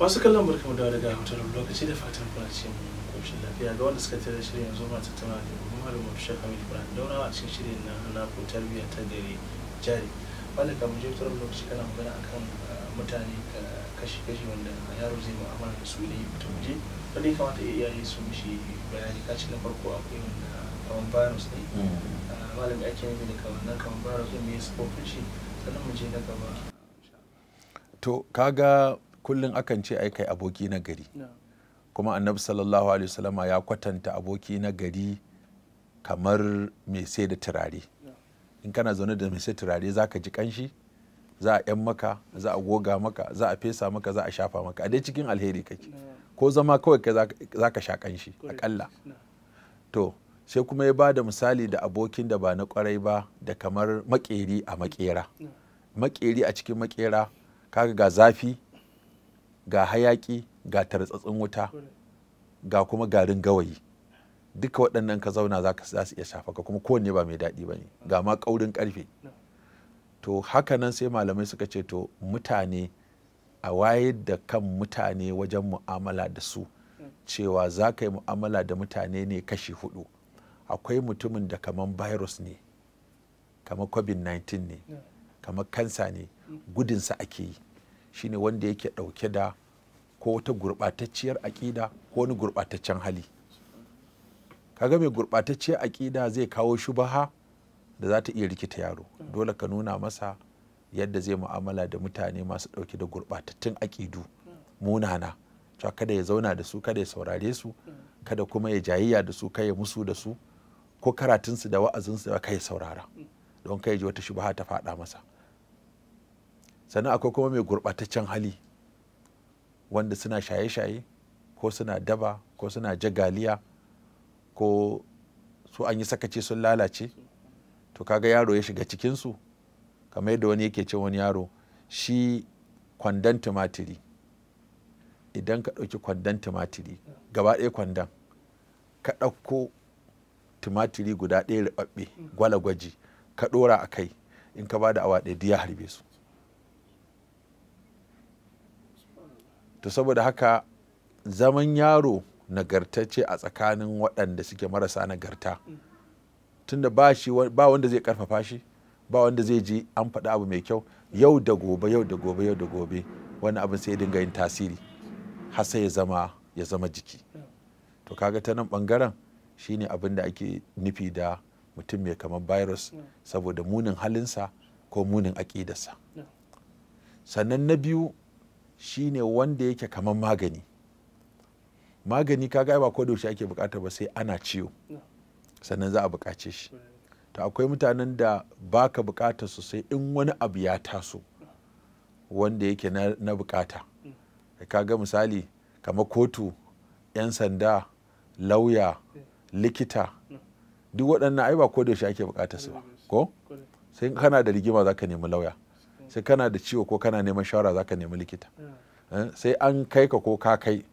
Masu kallon barkamu da daga hotar lokaci da fatan kuna cikin koshin lafiya ga wanda suka tare shirin yanzu ma tattauna da Malam Ibrahim Daurawa a cikin shirin na Tarbiyya ta Gari Jari. Wanda kamar je hotar lokaci kana magana akan mutane kashi-kashi wanda yaro zai mu'amala da su ne ta waje wanda ya kamata iyaye su mishi bayani kaci na farko akwai wanda kawan virus ne malami ake nufi da kawan virus ne mai sufofin shi sannan mu je na gaba. To kaga kullum akan ce ai kai aboki na gari kuma annabi sallallahu alaihi wasallama ya kwatanta aboki na gari kamar mai sai da turare. In kana zaune da mai sai turare zaka ji kanshi, za a yan maka, za a goga maka, za a fesa maka, za a shafa maka, a dai cikin alheri kake ko zama kawai kai zaka sha kanshi akalla. To sai kuma ya bada misali da abokin da ba na kwarai ba da kamar makeri a makera. Makeri a cikin makera kaga ga zafi, ga hayaki, ga tartsatsin wuta, ga kuma garin gawayi. Duka waɗannan ka zauna za su iya shafa ka kuma kowanne ba mai daɗi ba ne, ga ma ƙaurin ƙarfe. To haka nan sai malamai suka ce to mutane a wayar da kan mutane wajen mu'amala da su cewa za ka yi mu'amala da mutane ne kashi hudu. Akwai mutumin da kamar virus ne, kamar covid-19 ne, kamar kansa ne, gudunsa ake yi. Shine wanda yake ɗauke da ko wata gurɓatacciyar aƙida ko wani gurɓataccen hali. Kaga mai gurɓatacciyar aƙida zai kawo shubaha da za ta iya rikita yaro. Dole ka nuna masa yadda zai mu'amala da mutane masu ɗauke da gurɓatattun aƙidu munana. Cewa kada ya zauna da su, kada ya saurare su, kada kuma ya jayayya da su, kada ya musu da su, ko karatunsu da wa'azinsu da kai ya saurara. Don kai ji wata shubaha ta faɗa masa. Sannan akwai kuma mai gurɓataccen hali wanda suna shaye-shaye ko suna daba ko suna jagaliya ko su an yi sakaci sun lalace. To kaga yaro ya shiga cikinsu kamar yadda wani yake ce wani yaro shi kwandon tumatiri, idan ka ɗauki kwandon tumatiri gaba ɗaya kwandon ka ɗauko tumatiri guda ɗaya riɓaɓɓe gwala gwaji ka ɗora a kai in ka ba da awa ɗaya ya harbe su. To saboda haka zaman yaro nagartacce a tsakanin waɗanda suke marasa nagarta tunda ba wanda zai karfafa shi, ba wanda zai ji an faɗi abu mai kyau, yau da gobe wani abin sai ya dinga yin tasiri har sai ya zama jiki. To kaga ta nan ɓangaren shine abin da ake nufi da mutum mai kamar virus saboda munin halinsa ko munin aƙidarsa. Sannan na biyu shine wanda yake kamar magani kaga ba ko da yaushe ake bukata ba sai ana ciwo sannan za a bukace shi. To akwai mutanen da baka bukatar su sai in wani abu ya taso wanda yake na bukata. Kaga misali kamar kotu, 'yan sanda, lauya, likita, duk waɗannan ai ba ko da yaushe ake bukatar su ba ko sai kana da rigima zaka nemi lauya, sai kana da ciwo ko kana neman shawara zaka nemi likita, sai an kai ka ko ka kai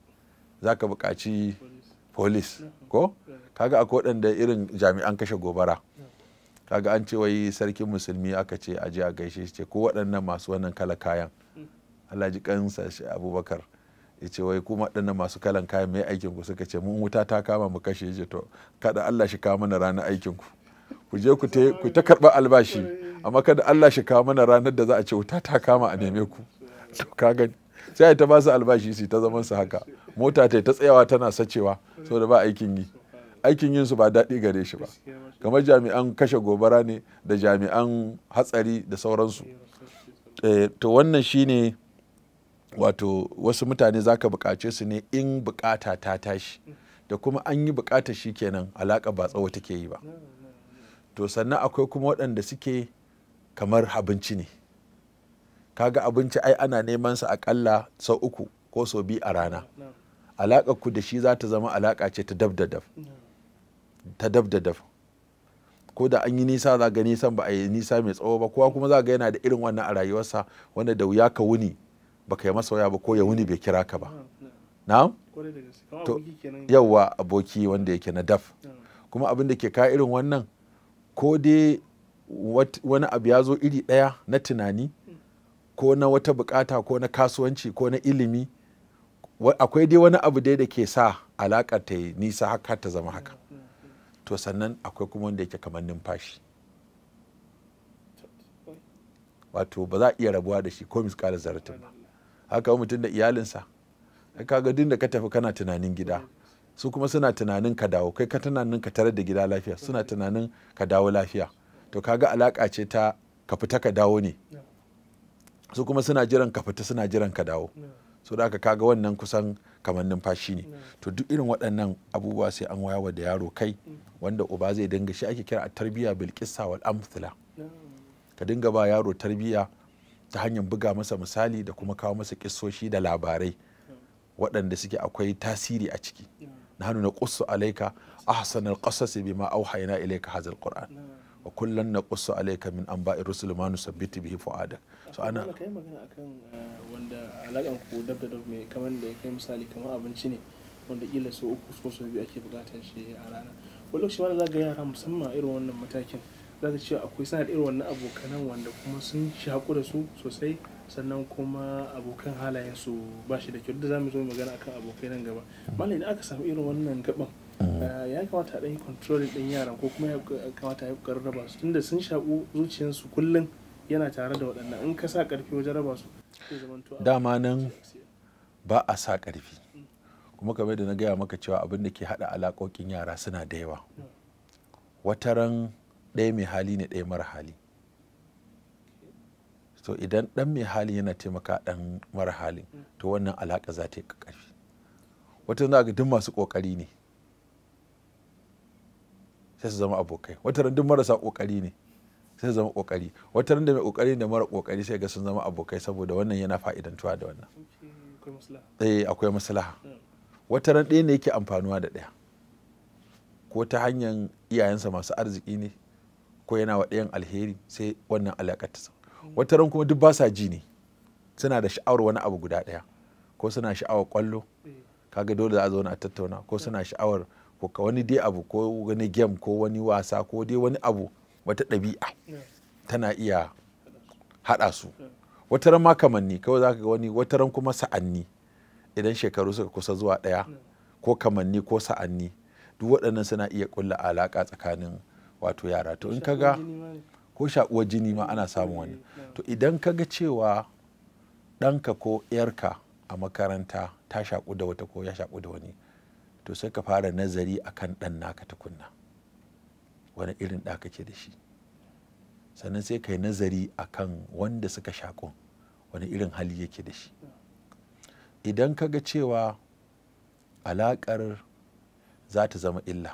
zaka buƙaci police ko kaga akwai waɗanda irin jami'an kashe gobara. Kaga an ce wai sarkin musulmi aka ce a je a gaishe shi ce ko waɗannan masu wannan kala kayan Allah ji kansa shi Abubakar ya ce wai kuma waɗannan masu kalan kayan mai aikin ku, suka ce mun wuta ta kama mu kashe shi. To kada Allah shi kawo mana ranar aikin ku je ku ta karɓar albashi amma kada Allah shi kawo mana ranar da za a ce wuta ta kama a neme ku. To ka gani sai ta ba su albashi su ta zaman su haka, mota ta tsayawa tana sacewa saboda ba aikin yi. Aikin yin su ba daɗi gare shi ba, kamar jami'an kashe gobara ne da jami'an hatsari da sauransu. To wannan shine wato wasu mutane zaka buƙace su ne in buƙata ta tashi da kuma an yi buƙata shi kenan alaƙa ba tsawo take yi ba. To sannan akwai kuma waɗanda suke kamar abinci ne. Kaga abinci ai ana neman sa akalla sau 3 ko sau 2 a rana. Alaƙar ku da shi za ta zama alaƙa ce ta dab da dab. Ko da an yi nisa za ga nisan ba a yi nisa mai tsawo ba, kowa kuma za ga yana da irin wannan a rayuwarsa wanda da wuya ka wuni baka yi masa waya ba ko ya wuni bai kira ka ba. Na'am? To yawa aboki wanda yake na daf. Kuma abin da ke ka irin wannan ko dai wani abu ya zo iri ɗaya na tunani ko na wata bukata ko na kasuwanci ko na ilimi akwai dai wani abu dai da ke sa alaƙar ta yi nisa haka ta zama haka. To sannan akwai kuma wanda yake kamar numfashi, wato ba za a iya rabuwa da shi ko miskalar zaratin ba. Haka mutum da iyalinsa, kaga duk da ka tafi kana tunanin gida, su kuma suna tunanin ka dawo, kai ka tunanin ka tarar da gida lafiya, suna tunanin ka dawo lafiya. To kaga alaka ce ta ka fita ka dawo ne, su kuma suna jiran ka fita, suna jiran ka dawo. So da aka kaga wannan kusan kamar numfashi ne. To duk irin waɗannan abubuwa sai an wayawa da yaro kai, wanda uba zai dinga, shi ake kira a tarbiyya bil qissa wal amthila. Ka dinga ba yaro tarbiyya ta hanyar buga masa misali da kuma kawo masa kissoshi da labarai waɗanda suke akwai tasiri a ciki. nahnu naqussu alayka ahsanal qasasi bima awhayna ilayka hadzal qur'an wa kullan naqussu alayka min anba'i rusul ma nusabbitu bihi fu'adak. So ana kai magana akan wanda alakan ku dab da mai kamar da kai misali kamar abinci ne wanda kila so uku ko so biyu ake bukatar shi a rana. Wani lokaci wanda zaga yara musamman irin wannan matakin zaka cewa akwai sanar irin wannan abokanan wanda kuma sun shaku da su sosai, sannan kuma abokan halayen su ba shi da kyau. Da zamu zo magana akan abokai nan gaba. Malam idan aka samu irin wannan gaban ya kamata a ɗan yi control ɗin yaran, ko kuma ya kamata a yi ƙoƙarin raba su, tunda sun shaƙu zuciyarsu kullum yana tare da waɗannan. In ka sa ƙarfi wajen raba su zai zamanto dama nan ba a sa ƙarfi, kuma kamar da na gaya maka cewa abin da ke haɗa alaƙoƙin yara suna da yawa. Wataran ɗaya mai hali ne, ɗaya mara hali. So idan ɗan mai hali yana taimaka ɗan mara halin, to wannan alaƙa za ta yi ƙarfi. Wata za ga duk masu ƙoƙari ne sai su zama abokai, wata ran duk marasa ƙoƙari ne sai su zama ƙoƙari, wata ran da mai ƙoƙari da mara ƙoƙari sai ga sun zama abokai, saboda wannan yana fa'idantuwa da wannan. Akwai maslaha. Wata ran ɗaya ne yake amfanuwa da ɗaya, ko ta hanyar iyayensa masu arziki ne, ko yana wa ɗayan alheri, sai wannan alaƙar ta. Wata ran kuma duk ba sa ji ne, suna da sha'awar wani abu guda ɗaya, ko suna sha'awar ƙwallo, kaga dole za a zauna a tattauna, ko suna sha'awar ko wani dai abu, ko wani game, ko wani wasa, ko dai wani abu, wata ɗabi'a tana iya haɗa su. Wata ran ma kamanni kawai za ka ga wani, wata ran kuma sa'anni, idan shekaru suka kusa zuwa ɗaya, ko kamanni ko sa'anni, duk waɗannan suna iya ƙulla alaƙa tsakanin wato yara. To in kaga ko shaƙuwar jini ma ana samun wani. To idan kaga cewa ɗanka ko ƴarka a makaranta ta shaƙu da wata ko ya shaƙu da wani, to sai ka fara nazari akan ɗan naka tukunna, wani irin ɗa kake da shi, sannan sai ka yi nazari akan wanda suka shaƙun wani irin hali yake da shi. Idan ka ga cewa alaƙar za ta zama illa,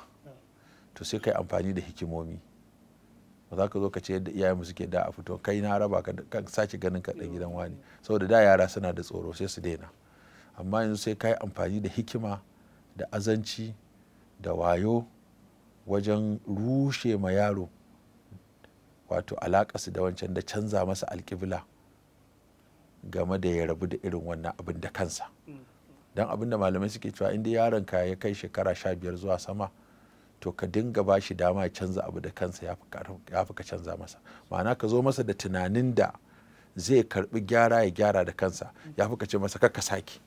to sai ka yi amfani da hikimomi. Ba za ka zo ka ce yadda iyayenmu suke da a fito kai na raba ka sace ganin ka ɗan gidan wani, saboda da yara suna da tsoro sai su daina. Amma yanzu sai ka yi amfani da hikima da azanci da wayo wajen rushe ma yaro wato alaƙarsu da wancan, da canza masa alƙibla game da ya rabu da irin wannan abin da kansa. Don abin da malamai suke cewa inda yaron ka ya kai shekara 15 zuwa sama, to ka dinga ba shi dama ya canza abu da kansa, ya fi ka canza masa. Ma'ana ka zo masa da tunanin da zai karbi gyara, ya gyara da kansa, ya fi ka ce masa kakka sake.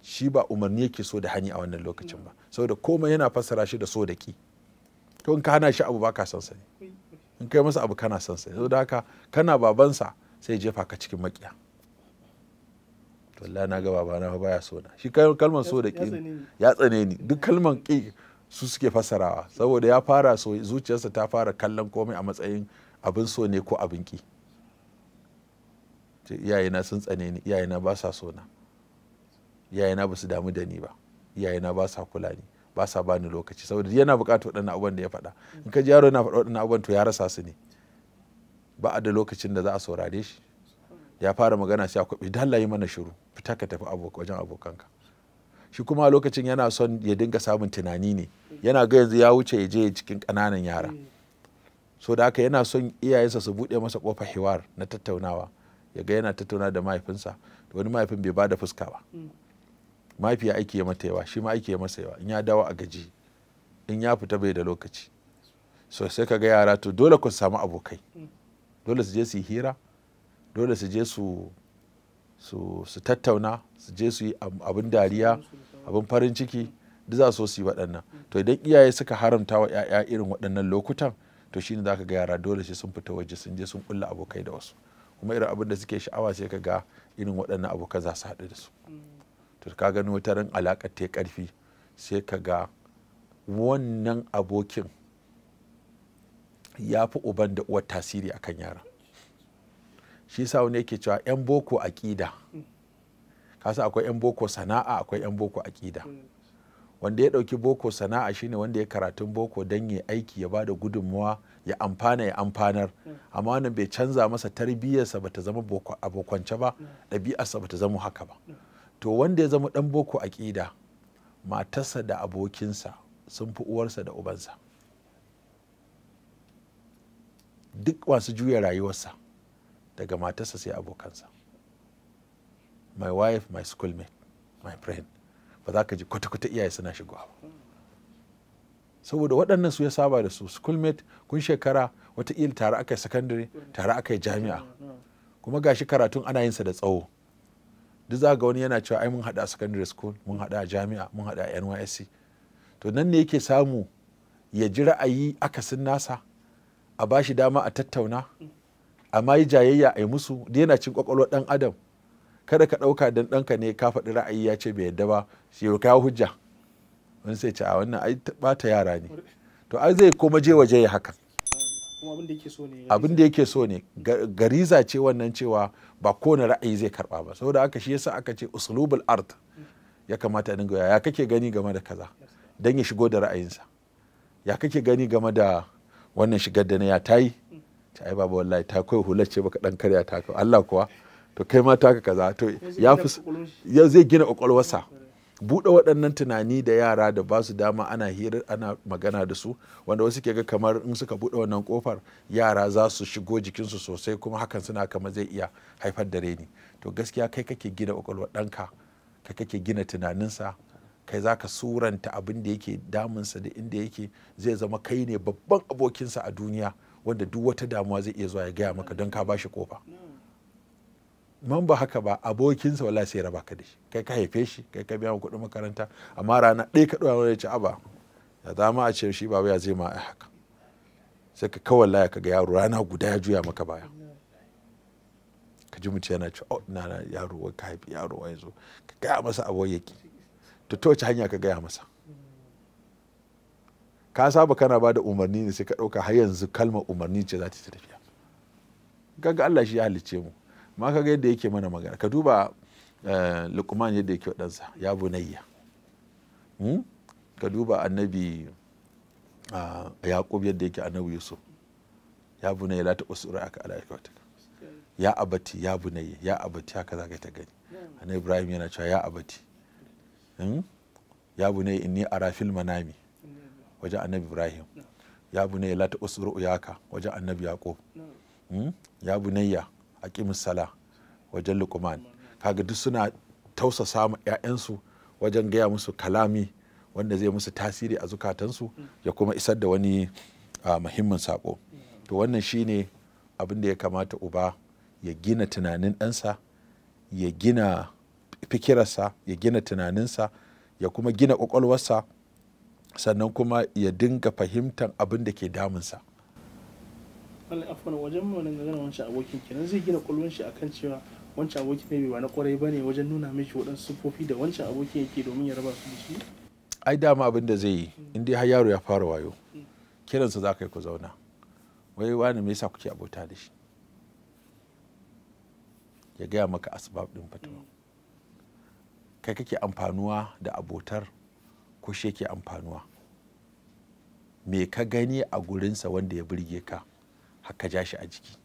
Shi ba umarni yake so da hani a wannan lokacin ba, saboda komai yana fassara shi da so da ki. To in ka hana shi abu ba ka son sa ne, in kai masa abu kana son sa ne, saboda haka kana babansa sai jefa ka cikin makiya. To wallahi na ga babana baya so na. Shi kalmar so da ki ya tsane ni, duk kalmar ki su suke fassarawa, saboda ya fara so, zuciyarsa ta fara kallon komai a matsayin abin so ne ko abin ki. Iyayena sun tsane ni, iyayena ba sa so na, iyayena ba su damu da ni ba, iyayena ba sa kula ni, ba sa bani lokaci, saboda yana buƙatar waɗannan abubuwan da ya faɗa. In ka ji yaro yana faɗa waɗannan abubuwan, to ya rasa su ne, ba a da lokacin da za a saurare shi. Ya fara magana sai akwai idan Allah yi mana shiru, fita ka tafi wajen abokanka. Shi kuma a lokacin yana son ya dinga samun tunani ne, yana ga yanzu ya wuce ya je cikin ƙananan yara. So da haka yana son iyayensa su buɗe masa ƙofar hiwar na tattaunawa, ya ga yana tattauna da mahaifinsa, da wani mahaifin bai ba da fuska ba. Mahaifiya aiki ya mata yawa, shi ma aiki ya masa yawa, in ya dawo a gaji, in ya fita bai da lokaci. So sai ka ga yara, to dole ku samu abokai, dole su je su yi hira, dole su je su su tattauna su je su yi abin dariya abin farin ciki duk za su yi waɗannan. To idan iyaye suka haramta wa 'ya'ya irin waɗannan lokutan to shine za ka ga yara dole sai sun fita waje sun je sun kulla abokai da wasu, kuma irin abin da suke sha'awa sai ka ga irin waɗannan abokan za su haɗu da su. To ka gani wata ran alaƙar ta ƙarfi sai ka ga wannan abokin ya fi uban da uwar tasiri akan yara. Shi sa wani yake cewa 'yan boko aƙida, kasa akwai 'yan boko sana'a akwai 'yan boko aƙida. Wanda ya ɗauki boko sana'a shine wanda ya karatun boko don ya aiki ya bada gudunmuwa ya amfana ya amfanar, amma wannan bai canza masa tarbiyyarsa ba ta zama abokwance ba, ɗabi'arsa ba ta zama haka ba. To wanda ya zama ɗan boko aƙida, matarsa da abokinsa sun fi uwarsa da ubansa, duk masu juya rayuwarsa daga matarsa sai abokansa. My wife, my schoolmate, my friend. Ba za ka ji kwata-kwata iyaye suna shigowa ba, saboda waɗannan su ya saba da su. Schoolmate kun shekara wataƙila tare aka yi secondary, tare aka yi jami'a, kuma gashi karatun ana yin sa da tsawo. Duk za ga wani yana cewa ai mun haɗa a secondary school, mun haɗa a jami'a, mun haɗa a NYSC. To nan ne yake samu ya ji ra'ayi akasin nasa, a ba shi dama a tattauna, amma yi jayayya a yi musu, da yana cin ƙwaƙwalwar ɗan adam. Kada ka ɗauka dan ɗanka ne ka faɗi ra'ayi ya ce bai yadda ba, shi ya kawo hujja. Wani sai ce a wannan ai ɓata yara ne. To ai zai koma je waje ya haka. Abin da yake so ne, gariza ce wannan cewa ba kowane ra'ayi zai karɓa ba. Saboda haka shi yasa aka ce uslubul art ya kamata a dinga ya kake gani game da kaza, dan ya shigo da ra'ayinsa. Ya kake gani game da wannan shigar da na ya tayi? Ta ai baba wallahi ta kai hular ce baka dan karya ta ka Allah kuwa. To kai ma taka kaza, to ya zai gina kwakwalwarsa. Buɗe waɗannan tunani da yara da ba su dama ana hira ana magana da su, wanda wasu ke ga kamar in suka buɗe wannan kofar yara za su shigo jikinsu sosai, kuma hakan suna kama zai iya haifar da reni. To gaskiya kai kake gina kwakwalwar ɗanka, kai kake gina tunaninsa, kai za ka suranta abin da yake damunsa da inda yake, zai zama kai ne babban abokinsa a duniya wanda duk wata damuwa zai iya zuwa ya gaya maka don ka ba shi kofa. Man ba haka ba, abokinsa wallahi sai raba ka da shi. Kai ka haife shi, kai ka biya kuɗin makaranta, amma rana ɗaya ka ɗora wani ya ce aba ya zama a ce shi baba ya zai ma a haka, sai ka kawai laya ka ga yaro rana guda ya juya maka baya. Ka ji mutum yana ce oh na yaro wai ka haifi yaro wai zo ka gaya masa abu yaki. To ta wace hanya ka gaya masa? Ka saba kana ba da umarni ne sai ka ɗauka har yanzu kalmar umarni ce za ta tafiya. Gaga Allah shi ya halicce mu, ma ka ga yadda yake mana magana. Ka duba Luqman yadda yake waɗansa ya bunayya. Ka duba annabi Yaqub yadda yake annabi Yusuf, ya bunayya la taqsur aka ala ikwatak, ya abati ya bunayya ya abati, haka za ka ta gani. Annabi Ibrahim yana cewa ya abati, ya bunayya inni ara fil manami wajen annabi Ibrahim, ya bunayya la taqsur uyaka wajen annabi Yaqub, ya bunayya aqimus sala wajen Luqman. Kaga duk suna tausasa ma 'ya'yansu wajen gaya musu kalami wanda zai musu tasiri a zukatansu ya kuma isar da wani muhimmin sako. To wannan shine abin da ya kamata uba ya gina tunanin ɗansa, ya gina fikirarsa, ya gina tunaninsa, ya kuma gina ƙwaƙwalwarsa, sannan kuma ya dinga fahimtar abin da ke damunsa. Wajen magana wancan abokin kenan zai gina ƙwaƙwalwar shi akan cewa wancan abokin ne ba na kwarai bane, wajen nuna mishi waɗansu siffofi da wancan abokin yake domin ya raba su da shi. Ai dama abin da zai yi in dai har yaro ya fara wayo, kiransa za ka yi ku zauna, wai wani me yasa kuke abota da shi, ya gaya maka asbab din fatawa. Kai kake amfanuwa da abotar ko shi yake amfanuwa? Me ka gani a gurinsa wanda ya burge ka haka ja shi a jiki?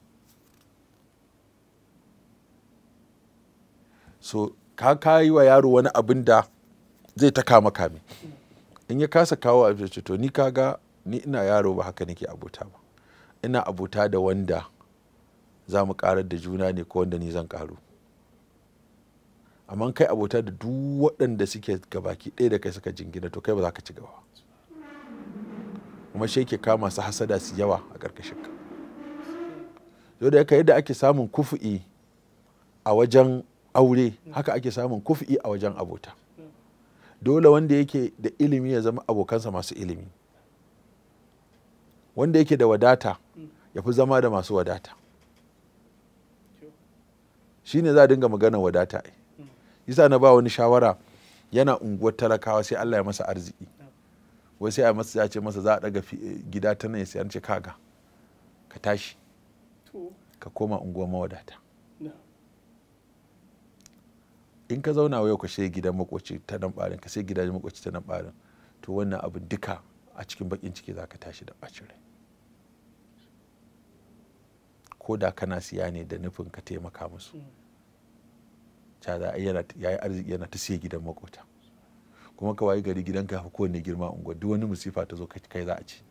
So ka yi wa yaro wani abin da zai ta kama kame, in ya kasa kawo a to ni kaga ni ina yaro ba haka nake abota ba, ina abota da wanda za mu karar da juna ne ko wanda ni zan karu. Amma kai abota da duk waɗanda suke gabaki ɗaya da kai suka jingina, to kai ba za ka ci gaba, kuma shi yake kama su hasada su yawa a ƙarƙashin ka. Yau da yadda ake samun kufu'i a wajen aure haka ake samun kufi a wajen abota. Dole wanda yake da ilimi ya zama abokansa masu ilimi, wanda yake da wadata ya fi zama da masu wadata. Shi ne za a dinga maganar wadata. Yasa na ba wani shawara, yana unguwar talakawa sai Allah ya masa arziki, wai sai ya ce masa za a daga gida ta nan sai an ce kaga ka tashi ka koma unguwar mawadata. In ka zauna yau ka sai gidan makoci ta nan barin, ka sai gidan makoci ta nan barin, to wannan abin duka a cikin bakin ciki za ka tashi da bacin rai. Ko da kana siya ne da nufin ka taimaka musu, ya yi arziki yana ta siya gidan makota, kuma ka wayi gari gidanka fi kowanne girma unguwa, duk wani musifa ta zo kai za a ci.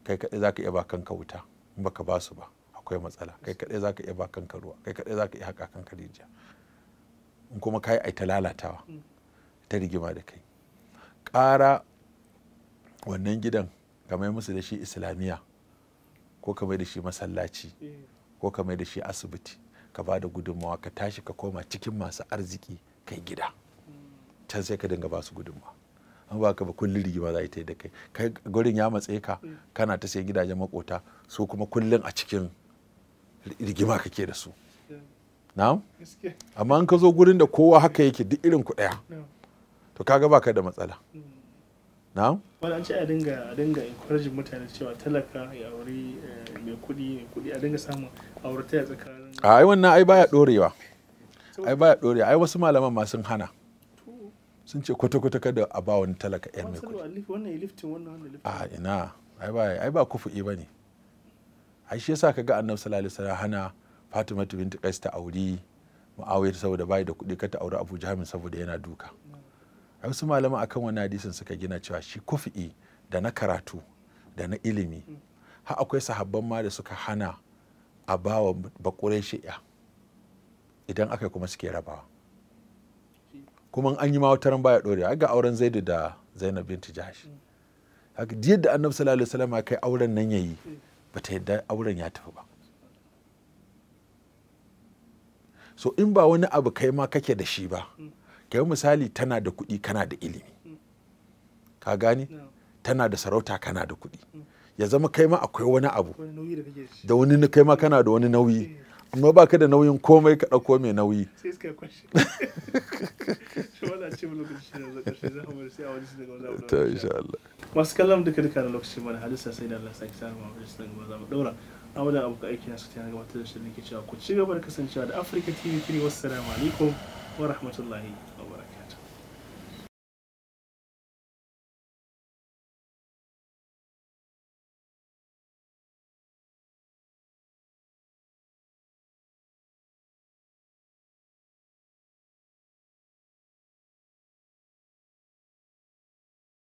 Kai kaɗai za ka iya ba kanka wuta, in baka ba su ba akwai matsala. Kai kaɗai za ka iya ba kanka ruwa, kai kaɗai za ka iya haƙa kanka rijiya. In kuma ka yi aita lalatawa ta rigima da kai, ƙara wannan gidan ka mai musu da shi islamiyya, ko ka mai da shi masallaci, ko ka mai da shi asibiti, ka ba da gudunmawa, ka tashi ka koma cikin masu arziki kai gida, can sai ka dinga ba su gudunmawa. An ba ka ba kullum rigima za ta yi da kai, kai gurin ya matse ka, kana ta sai gidajen makota, su kuma kullum a cikin rigima kake da su. Na'am? Amma in ka zo gurin da kowa haka yake duk irin ku ɗaya, to kaga baka da matsala. Na'am? Wani an ce a dinga encouraging mutane cewa talaka ya aure mai kuɗi, a dinga samun aurataya tsakanin. Ai wannan ai baya dorewa. Ai wasu malaman ma sun hana. Sun ce kwata-kwata kada a ba wani talaka yan mai kuɗi. Wannan liftin wannan. A ina, ai ba kufu'i bane. Ai shi yasa kaga Annabi sallallahu alaihi wasallam hana Fatima binti Qais ta auri Muawiya saboda bai da kuɗi, ka ta auri Abu Jahl saboda yana duka. Ai wasu malaman akan wannan hadisin suka gina cewa shi kufu'i da na karatu da na ilimi, har akwai sahabban ma da suka hana a bawa bakurai shi'a, idan aka kuma suke rabawa. Kuma an yi ma wata ran baya dorewa, ga auren Zaidu da Zainab binti Jahsh. Haka yadda Annabi sallallahu alaihi wasallam kai auren nan yayi, bata yadda auren ya tafi ba. So in ba wani abu kai ma kake da shi ba, kai misali tana da kuɗi kana da ilimi, ka gane, tana da sarauta kana da kuɗi, ya zama kai ma akwai wani abu da wani kai ma kana da wani nauyi, amma ba ka da nauyin komai ka ɗauko mai nauyi. Sai suka kwashe. Wala ce mu lokaci ne ƙarshe za mu sai a wani su daga wani. To insha Allah. Masu kallon duka na lokaci mana hadisa sai da Allah sake sa mu a su daga za mu daura. Amma da abu ka aiki na su tana gabatar da shi ne ke cewa ku ci gaba da kasancewa da Africa TV 3. Wassalamu alaikum wa rahmatullahi wa barakatuh.